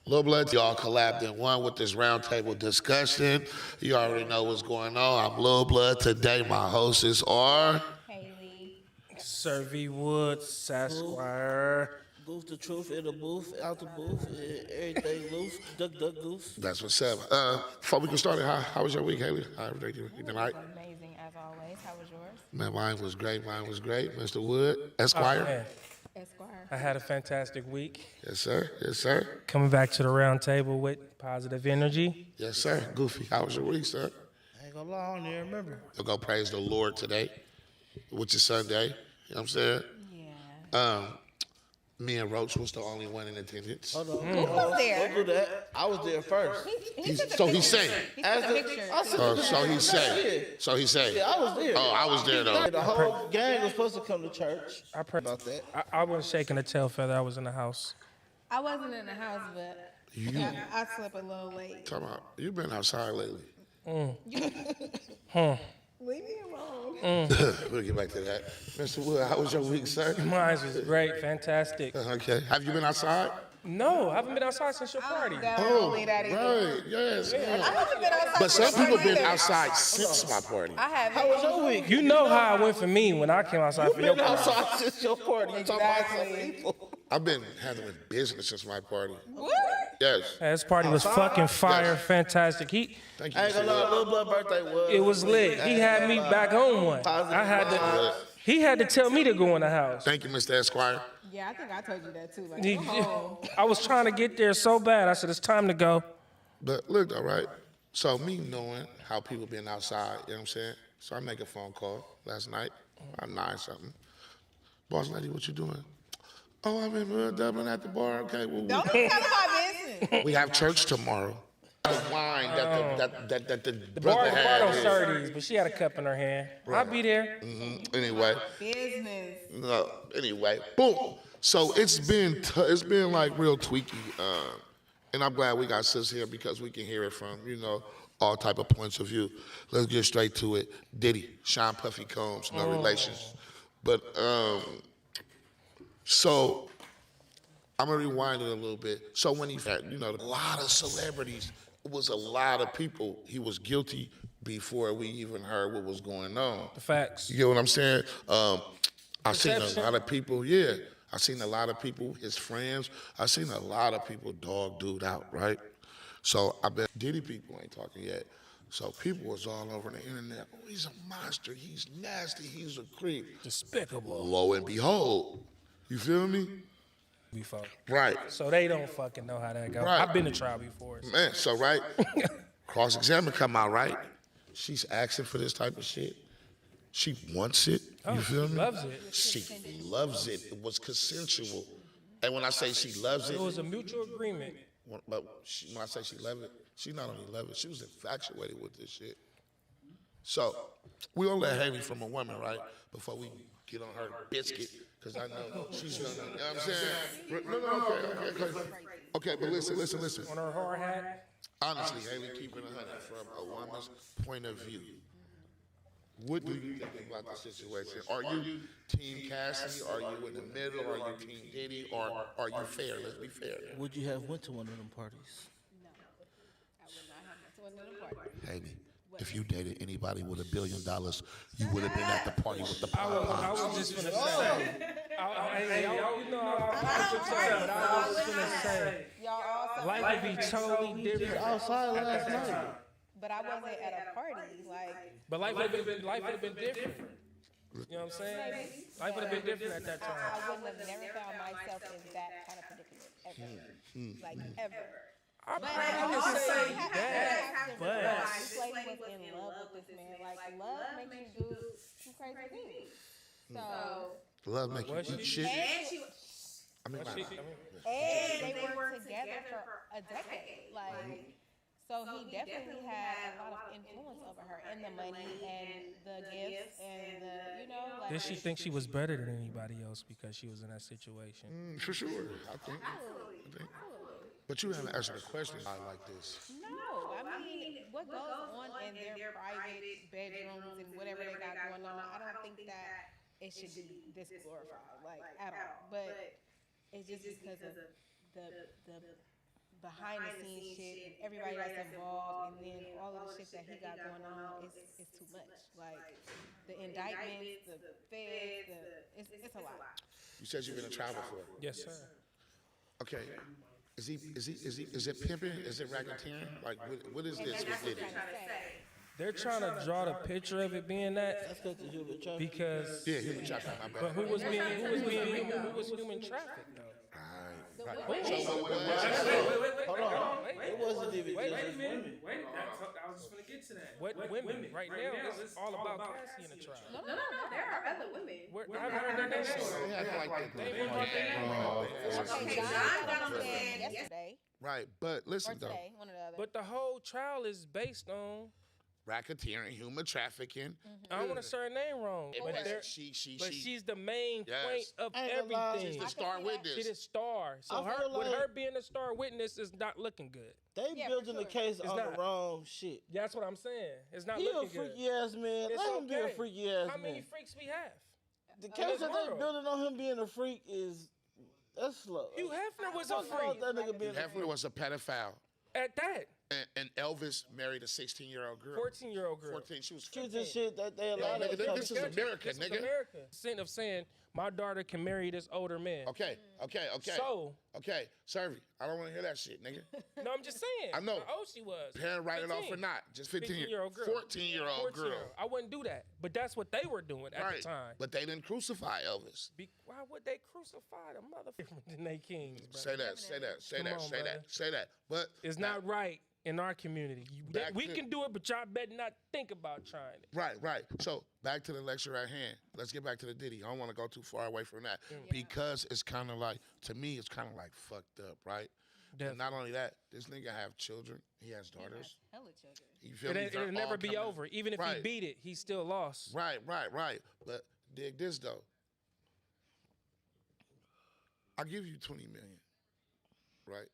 Lil Blood, y'all collabed in one with this roundtable discussion. You already know what's going on. I'm Lil Blood. Today, my hosts are Haley. Sir V. Woods, Sasquire. Goof the truth in the booth, out the booth, everything loose, duck, duck, goose. That's what's up. Before we can start it, how was your week, Haley? How everything tonight? Amazing as always. How was yours? Man, mine was great. Mr. Wood, Esquire. Man, Esquire. I had a fantastic week. Yes, sir. Yes, sir. Coming back to the round table with positive energy. Yes, sir. Goofy, how was your week, sir? I ain't gonna lie, I don't even remember. We'll go praise the Lord today, which is Sunday. You know what I'm saying? Yeah. Me and Roach was the only one in attendance. Hold on. Who was there? Don't do that. I was there first. So he's saying. He took a picture. So he's saying. So he's saying. Yeah, I was there. Oh, I was there though. The whole gang was supposed to come to church. I pray About that. I wasn't shaking a tail feather. I was in the house. I wasn't in the house, but You I slept a little late. talking about? You've been outside lately. Leave me alone. We'll get back to that. Mr. Wood, how was your week, sir? Mine was great, fantastic. Okay. Have you been outside? No, I haven't been outside since your party. Don't leave that either. Right. Yes. I haven't been outside. But some people been either. outside since my party. I haven't. How was your week? You know how I went for me when I came outside for your Been party. outside since your party. You talking about some Exactly. people. I've been handling business since my party. What? Yes. This party was fucking fire, fantastic. Thank you. I ain't gonna lie, Lil Blood birthday was. It was lit. He had me back on one. I had to. He had to tell me to go in the house. Thank you, Mr. Esquire. Yeah, I think I told you that too. Like, He- go home. I was trying to get there so bad. I said, it's time to go. But look, all right. So me knowing how people been outside, you know what I'm saying? So I make a phone call last night, around 9-something. Boss lady, what you doing? Oh, I'm in Dublin at the bar. Okay, well, Don't even tell my business. we have church tomorrow. The wine that the The brother bar had. don't serve these, but she had a cup in her hand. I'll be there. Anyway, Business. no, anyway, boom. So it's been like real tweaky, and I'm glad we got sis here because we can hear it from all type of points of view. Let's get straight to it. Diddy, Sean Puffy Combs, no relations, but so I'm gonna rewind it a little bit. So when he had, a lot of celebrities, it was a lot of people. He was guilty before we even heard what was going on. The facts. You get what I'm saying? I seen a Perception. lot of people, yeah. I seen a lot of people, his friends. I seen a lot of people dog dude out, right? So I bet Diddy people ain't talking yet. So people was all over the internet. Oh, he's a monster. He's nasty. He's a creep. Despicable. Lo and behold, you feel me? Before. Right. So they don't fucking know how that goes. Right. I've been to trial before. So. Man, so right, cross-examine come out, right? She's asking for this type of shit. She wants it. You feel she me? loves it. She loves it. It was consensual. And when I say she loves it, It was a mutual agreement. when I say she loves it, she not only loved it, she was infatuated with this shit. So we gonna let Haley from a woman, right? Before we get on her biscuit, because I know she's gonna, you know what I'm saying? No, okay, but listen. On her hard hat. Honestly, Haley, keeping 100 from a woman's point of view. What do you think about the situation? Are you Team Cassie? Are you in the middle? Are you Team Diddy? Or are you fair? Let's be fair. Would you have went to one of them parties? I would not have to another party. Haley, if you dated anybody with $1 billion, you would have been at the party with the I power. was just gonna say. I was just gonna say. Y'all also. Life would be totally different. Outside last night. But I wasn't at a party. Like, But life would have been different. You know what I'm saying? Life would have been different at that time. I wouldn't have never found myself in that kind of predicament ever. Like, ever. I would say that, but This lady was in love with this man. Like, love makes you do some crazy things. So, Love make you eat shit. I mean, and they worked together for a decade. Like, so he definitely had a lot of influence over her, and the money, and the gifts, and the, like. did she think she was better than anybody else because she was in that situation? for sure, I think. But you haven't answered the question like this. No, I mean, what goes on in their private bedrooms and whatever they got going on, I don't think that it should be this glorified, like, at all. But it's just because of the behind the scenes shit and everybody that's involved, and then all of the shit that he got going on is too much. Like the indictments, the feds, it's a lot. You said you've been in travel for. Yes, sir. Okay. Is it pimping? Is it racketeering? Like, what is this with Diddy? They're trying to draw the picture of it being that That's because the human trafficking. because. Yeah, human trafficking. My bad. But who was human trafficked though? Right. Wait, Hold on. It wasn't even Wait just a women. minute. I was just gonna get to that. What women? Right now, it's all about Cassie in the trial. No, there are other women. I haven't heard their name. They act like They that. ain't brought their name up. Okay, John got on the stand yesterday Right, but or listen though, today, one or the other. But the whole trial is based on. racketeering, human trafficking. I don't want to say her name wrong, but she's the main point of I ain't gonna lie. everything. She's the star She's witness. the star. So I feel with like- her being a star witness is not looking good. They Yeah, building for the case on not. the wrong shit. That's what I'm saying. It's not He a looking good. freaky ass man. It's Let him be a okay. freaky ass How man. many freaks we have? The case that they world. building on him being a freak is that's slow. Hugh Hefner was a Fuck about freak that nigga being a Hefner freak. was a pedophile, at that. and Elvis married a 16-year-old girl. 14-year-old girl. 14. She was She's 15. the shit that they allowed nigga, us this to is do. America, This is nigga. America. Sin of saying my daughter can marry this older man. Okay. So Okay, Servy, I don't want to hear that shit, nigga. no, I'm just saying. I know. How old she was? Parent write it off 15. or not. Just 15 15-year-old girl. 14-year-old girl. I wouldn't do that. But that's what they were doing at Right. the time. But they didn't crucify Elvis. Why would they crucify the motherfucker than they kings, bro? Say that. Come on, brother. Say that. But It's not right in our community. Back We to- can do it, but y'all better not think about trying it. Right. So back to the lecture at hand. Let's get back to the Diddy. I don't want to go too far away from that because it's kind of like, to me, it's kind of like fucked up, right? And not only that, this nigga have children. He has daughters. Hella children. You feel me? They're It'll never all be coming- over. Even if he Right. beat it, he still lost. Right. But dig this though. I'll give you 20 million, right?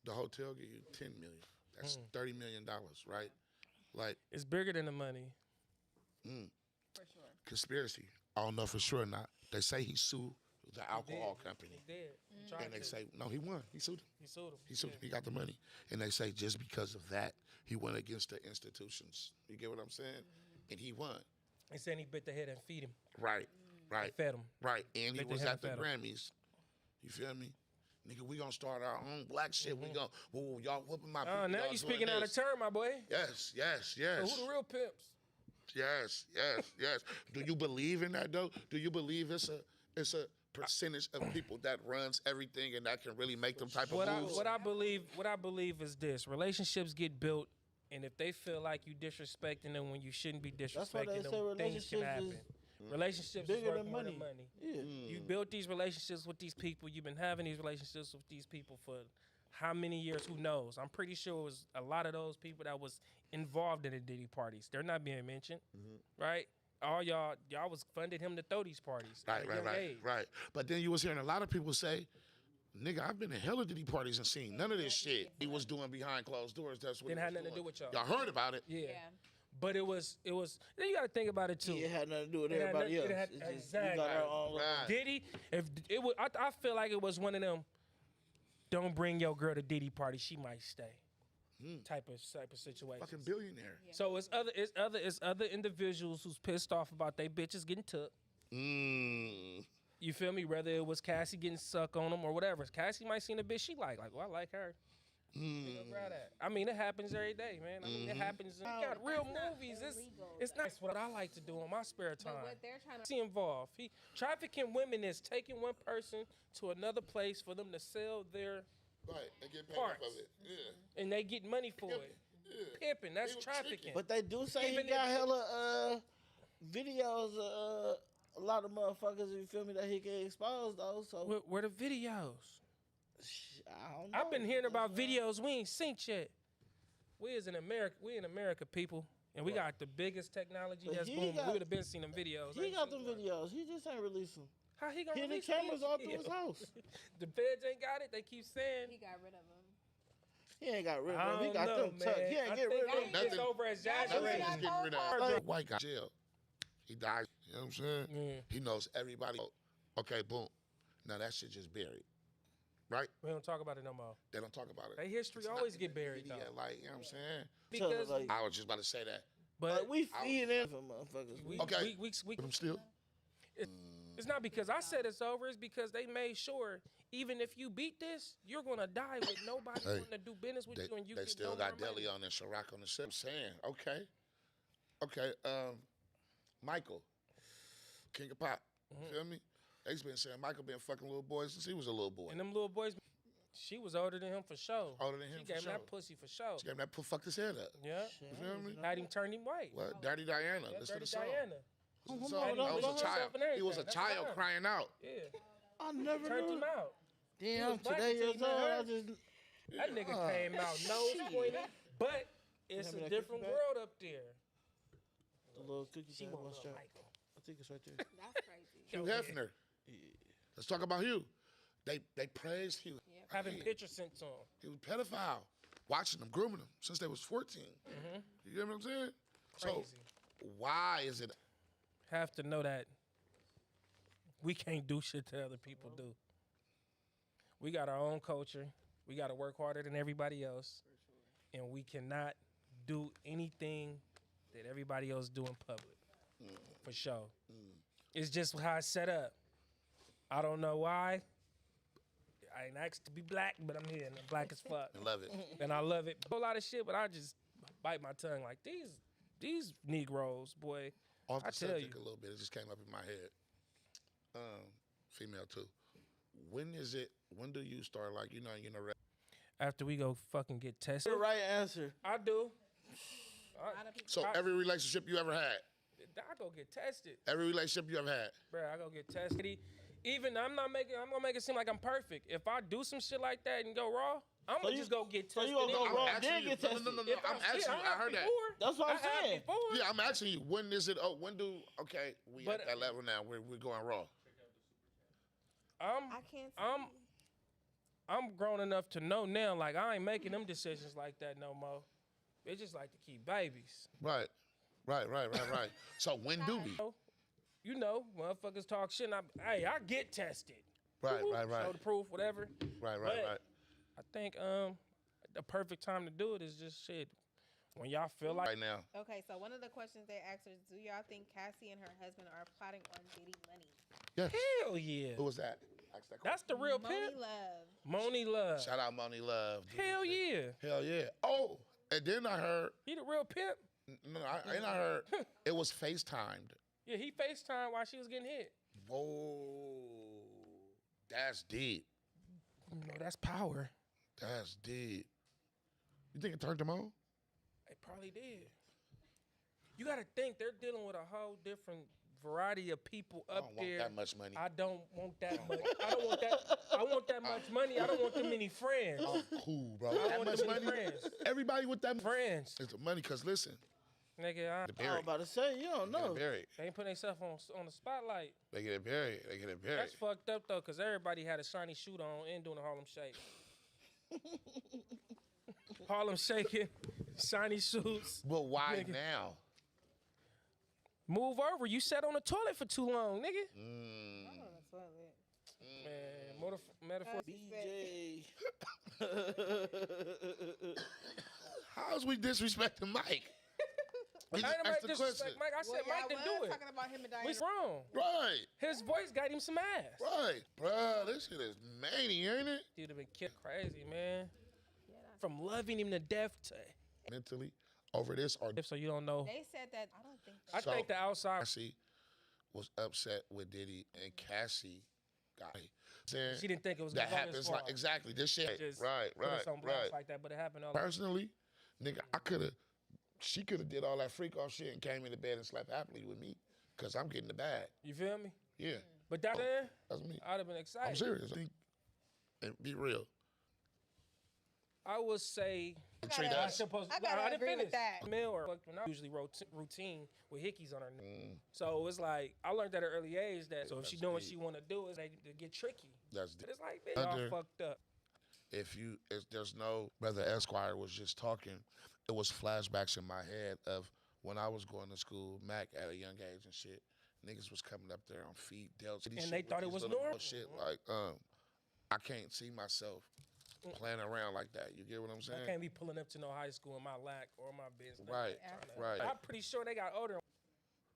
The hotel give you 10 million. That's $30 million, right? Like It's bigger than the money. For sure. conspiracy. I don't know for sure or not. They say he sued the alcohol company. He did. He tried And they to. say, no, he won. He sued him. He sued him. He sued him. He got the money. And they say just because of that, he went against the institutions. You get what I'm saying? And he won. He said he bit the head and feed him. Right. Fed him. Right. And he Bit the was head at the and fed Grammys. You feel me? Nigga, we gonna start our own black shit. We gonna, y'all whooping my people. Oh, now y'all you doing speaking out of this. turn, my boy. Yes. So who the real pimps? Yes. Do you believe in that though? Do you believe it's a percentage of people that runs everything and that can really make them type of moves? What I believe is this: relationships get built, and if they feel like you disrespecting them when you shouldn't be That's why they disrespecting say them, things can relationships happen. is Relationships bigger is worth than more money. than money. Yeah. You built these relationships with these people. You've been having these relationships with these people for how many years? Who knows? I'm pretty sure it was a lot of those people that was involved in the Diddy parties. They're not being mentioned, right? All y'all was funded him to throw these parties. at a young age. Right. But then you was hearing a lot of people say, nigga, I've been to hella Diddy parties and seen none of this shit he was doing behind closed doors. That's what Didn't he have was nothing to doing. do with y'all. Y'all heard about it. Yeah. Yeah. But it was. Then you got to think about it too. It had nothing to do with It had everybody nothing- else. it had- It's just, we got exactly. our own. Right. Diddy, if it was, I feel like it was one of them. Don't bring your girl to Diddy party; she might stay. Type of situation. Fucking billionaire. So it's other individuals who's pissed off about they bitches getting took. You feel me? Whether it was Cassie getting sucked on them or whatever. Cassie might seen a bitch she like, well, I like her. Go grab that. I mean, it happens every day, man. I mean, it happens. You got real movies. It's not what I like to do on my spare time. But what they're trying to He involved. Trafficking women is taking one person to another place for them to sell their, Right. They get paid Parts. off of it. Yeah. and they get money for it. Pimping, that's He was trafficking. tricking. But they do say Even he got if- hella videos. A lot of motherfuckers, you feel me, that he can expose though. So Where the videos? I don't know. I've been hearing about videos we ain't seen yet. We in America, people, and we got the biggest technology But that's he booming. got- We would have been seeing them videos. He Ain't got seen them none. videos. He just ain't release them. How he gonna He the release cameras these all through his videos? house. The feds ain't got it. They keep saying. he got rid of them. He ain't got rid I of them. He don't got know, them tucked. man. He ain't I get rid of think them. It's over Nothing exaggerated. is getting rid of. Like- White guy jail. He died. You know what I'm saying? Yeah. He knows everybody. Okay, boom. Now that shit just buried. right? We don't talk about it no more. They don't talk about it. Their history It's not always in get the buried, media, though. like, you know what I'm saying? Because like, I was just about to say that. but we feed in for motherfuckers. we, Okay. we But I'm still. it's not because I said it's over. It's because they made sure even if you beat this, you're gonna die with nobody Hey, wanting to do business with you, and you They get still no got more money. Deli on and Chirac on the set. I'm saying, okay. Michael, King of Pop. Feel me? They've been saying Michael been fucking little boys since he was a little boy. And them little boys, she was older than him for sure. Older than him She for gave sure. him that pussy for sure. She gave him that fucked his head up. Yeah. You feel me? Had him turn him white. What? Dirty Diana. Yeah, Listen to Dirty the song. Diana. Listen to the Hold song. on, That hold was on. a child. He was a That's child fine. crying out. Yeah. I never Turned knew. him out. Damn, was black today until years he met old. her. I just That nigga came out nose pointed, but it's Have me a that different cookie back? world up there. the little cookie She jar. won't One look strap. Michael. I think it's right there. That's crazy. Hugh Hefner. Let's talk about Hugh. They praised Hugh. Having pictures sent to him. He was a pedophile. Watching them, grooming them since they was 14. You get what I'm saying? So Crazy. why is it? Have to know that we can't do shit that other people do. We got our own culture. We got to work harder than everybody else. And we cannot do anything that everybody else do in public. For sure. It's just how it's set up. I don't know why. I ain't asked to be black, but I'm here and I'm black as fuck. I love it. And I love it. A whole lot of shit, but I just bite my tongue like these Negroes, boy. Off the I tell subject you. a little bit, it just came up in my head. Female too. When do you start like After we go fucking get tested. The right answer. I do. A lot of people. So every relationship you ever had, I go get tested, every relationship you ever had, bro. I go get tested. Even I'm gonna make it seem like I'm perfect. If I do some shit like that and go raw, I'm gonna just go get so tested. you gonna go anyway. raw, asking then you- get no, tested. no, no, no. If I'm asking you. I heard that. That's what I'm I have saying. before. Yeah, I'm asking you. When is it? Oh, when do? Okay, we But- at that level now. We're going raw. I can't. I'm grown enough to know now. Like I ain't making them decisions like that no more. They just like to keep babies. Right. So when do we? You know, motherfuckers talk shit. And I get tested. Right. Show the proof, whatever. Right. But I think the perfect time to do it is just shit when y'all feel like. Right now. Okay, so one of the questions they asked is, do y'all think Cassie and her husband are plotting on Diddy money? Yes. Hell yeah. Who was that? Ask that That's the real Money pimp. love. Moni Love. question. Shout out Money Love. Hell yeah. Hell yeah. Oh, and then I heard. He the real pimp. No, I heard it was FaceTimed. Yeah, he FaceTime while she was getting hit. Whoa, that's deep. You know, that's power. That's deep. You think it turned him on? It probably did. You got to think they're dealing with a whole different variety of people I up don't want there. that much money. I don't want that much. I don't want that. I want that much money. I don't want them many friends. I'm cool, bro. I That want much them many money. friends. Everybody with that Friends. It's the money, cause listen, Nigga, they I was buried. about to say, you don't They get know. it buried. they ain't putting themselves on the spotlight. They get it buried. They get it buried. That's fucked up though, cause everybody had a shiny shoot on and doing a Harlem Shake. Harlem shaking, shiny suits. But why Nigga. now? Move over. You sat on the toilet for too long, nigga. Mm. I'm on the toilet. Man, metaphor. BJ. How's we disrespecting Mike? I We ain't just about asked to the disrespect question. Mike. I said Well, Mike didn't do it. talking about him and Diana. What's wrong? Right, His voice got him some ass. right, bro. This shit is mania, ain't it? Dude have been killed crazy, man. From loving him to death to. Mentally over this, or So you don't know. They said that. I don't think. I So- think the outside. Cassie was upset with Diddy, and Cassie got it. Saying She didn't think it was that gonna go this happens far. like exactly this shit. Just Right, put us right, on blast right. like that, but it happened all. Personally, nigga, she could have did all that freak off shit and came into bed and slept happily with me, cause I'm getting the bag. You feel me? Yeah, But that that's me. I'd have been excited. I'm serious. And be real. I would say. Treat gotta- us. Supposed, I gotta didn't agree with finish. that. Meal or when I usually routine with hickeys on her neck. So it's like I learned at an early age that so if she doing what she want to do, is they get tricky. That's But it's like bitch, y'all fucked up. if there's no brother Esquire was just talking, it was flashbacks in my head of when I was going to school, Mac at a young age and shit. Niggas was coming up there on feet, dealt, And they thought it was normal. Shit like I can't see myself playing around like that. You get what I'm saying? I can't be pulling up to no high school in my lack or my business. Right, right. I'm pretty sure they got older.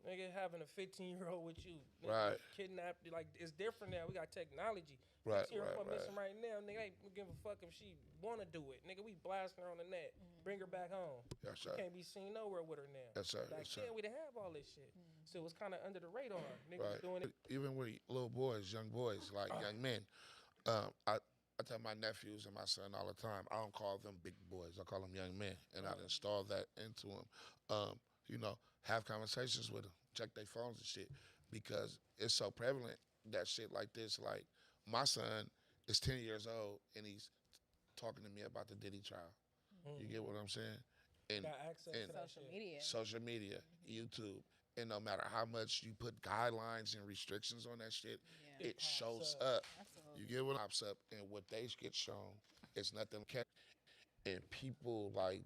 Nigga having a 15-year-old with you. Nigga, Right. Kidnapped. Like, it's different now. We got technology. Right, 15-year-old right. missing right now. Nigga, ain't give a fuck if she want to do it. Nigga, we blasting her on the net. Bring her back home. Yes, She sir. can't be seen nowhere with her now. Yes, sir. Back Yes, sir. then, we didn't have all this shit. So it was kind of under the radar. Niggas was Right. doing it. Even with little boys, young boys, like young men, I tell my nephews and my son all the time, I don't call them big boys. I call them young men, and I install that into them. You know, have conversations with them, check their phones and shit, because it's so prevalent that shit like this. Like my son is 10 years old and he's talking to me about the Diddy trial. You get what I'm saying? And Got access to that shit. social media, YouTube. And no matter how much you put guidelines and restrictions on that shit, it shows up. You get what pops up, and what they get shown is nothing. And people like